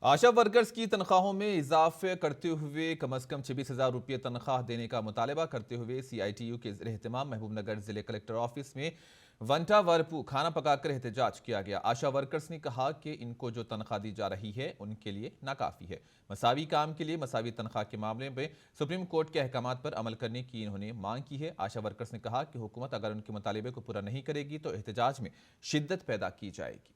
आशा workers की तनख्वाहों में इजाफे करते हुए कम अज कम 26,000 रुपये तनख्वाह देने का मुतालबा करते हुए CITU के ज़ेर-ए-एहतमाम महबूबनगर जिले कलेक्टर ऑफिस में वंटा वरपू खाना पकाकर एहतजाज किया गया। आशा वर्कर्स ने कहा कि इनको जो तनख्वाह दी जा रही है उनके लिए नाकाफी है। मसावी काम के लिए मसावी तनख्वाह के मामले में सुप्रीम कोर्ट के अहकामात पर अमल करने की इन्होंने मांग की है। आशा वर्कर्स ने कहा कि हुकूमत अगर उनके मुतालबे को पूरा नहीं करेगी तो एहतजाज में शिद्दत पैदा की जाएगी।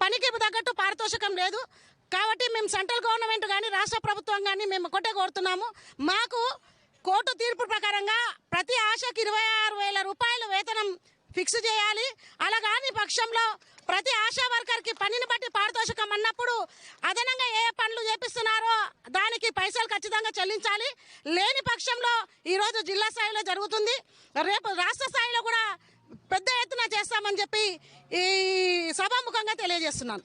పనికి తగ్గట్టు పారితోషికం లేదు కాబట్టి మేము సెంట్రల్ గవర్నమెంట్ కానీ రాష్ట్ర ప్రభుత్వం కానీ మేము ఒకటే కోరుతున్నాము। మాకు కోర్టు తీర్పు ప్రకారంగా ప్రతి ఆశకి 26,000 రూపాయల వేతనం ఫిక్స్ చేయాలి। అలా కాని పక్షంలో ప్రతి ఆశా వర్కర్కి పనిని బట్టి పారితోషికం అన్నప్పుడు అదనంగా ఏ పనులు చేపిస్తున్నారో దానికి పైసలు ఖచ్చితంగా చెల్లించాలి। లేని పక్షంలో ఈరోజు జిల్లా స్థాయిలో జరుగుతుంది, రేపు రాష్ట్ర స్థాయిలో కూడా పెద్ద ఎత్తున చేస్తామని చెప్పి ఈ సభాముఖంగా తెలియజేస్తున్నాను।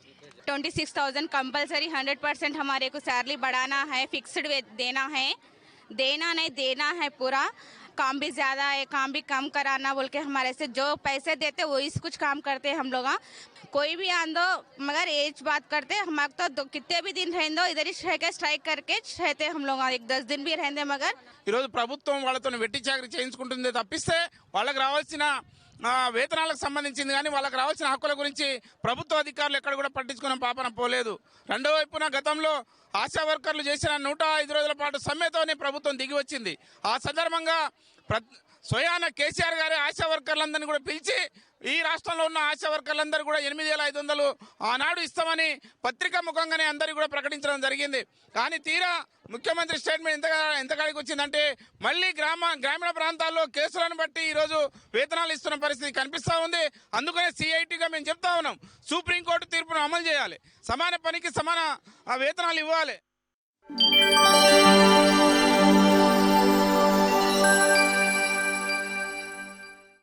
26,000 कंपलसरी 100% हमारे को सैलरी बढ़ाना है, फिक्स्ड देना है, देना नहीं देना है पूरा। काम भी ज़्यादा है, काम भी कम कराना बोल के हमारे से जो पैसे देते वही कुछ काम करते हम लोग। कोई भी आंदो मगर एज बात करते हमारे तो कितने भी दिन रहें दो इधर ही रह के स्ट्राइक करके रहते हम लोग, एक 10 दिन भी रहेंगे। मगर ఈరోజు ప్రభుత్వం వాళ్ళతో వెట్టి చాకరీ చేయించుకుంటుంది తప్పిస్తే వాళ్ళకి రావాల్సిన వేతనాలకు సంబంధించింది కానీ వాళ్ళకి రావాల్సిన హక్కుల గురించి ప్రభుత్వ అధికారులు ఎక్కడ కూడా పట్టించుకున్న పాపన పోలేదు। రెండో వైపున గతంలో ఆశా వర్కర్లు చేసిన 105 రోజుల పాటు సమ్మెతోనే ప్రభుత్వం దిగి వచ్చింది। ఆ సందర్భంగా స్వయాన కేసీఆర్ గారి ఆశా వర్కర్లందరినీ కూడా పిలిచి ఈ రాష్ట్రంలో ఉన్న ఆశా వర్కర్లందరూ కూడా 8,500 ఆనాడు ఇస్తామని పత్రికా ముఖంగానే అందరికీ కూడా ప్రకటించడం జరిగింది। కానీ తీరా ముఖ్యమంత్రి స్టేట్మెంట్ ఎంతకాడికి వచ్చిందంటే మళ్ళీ గ్రామీణ ప్రాంతాల్లో కేసులను బట్టి ఈరోజు వేతనాలు ఇస్తున్న పరిస్థితి కనిపిస్తూ ఉంది। అందుకనే CITగా మేము చెప్తా ఉన్నాం, సుప్రీంకోర్టు తీర్పును అమలు చేయాలి, సమాన పనికి సమాన వేతనాలు ఇవ్వాలి।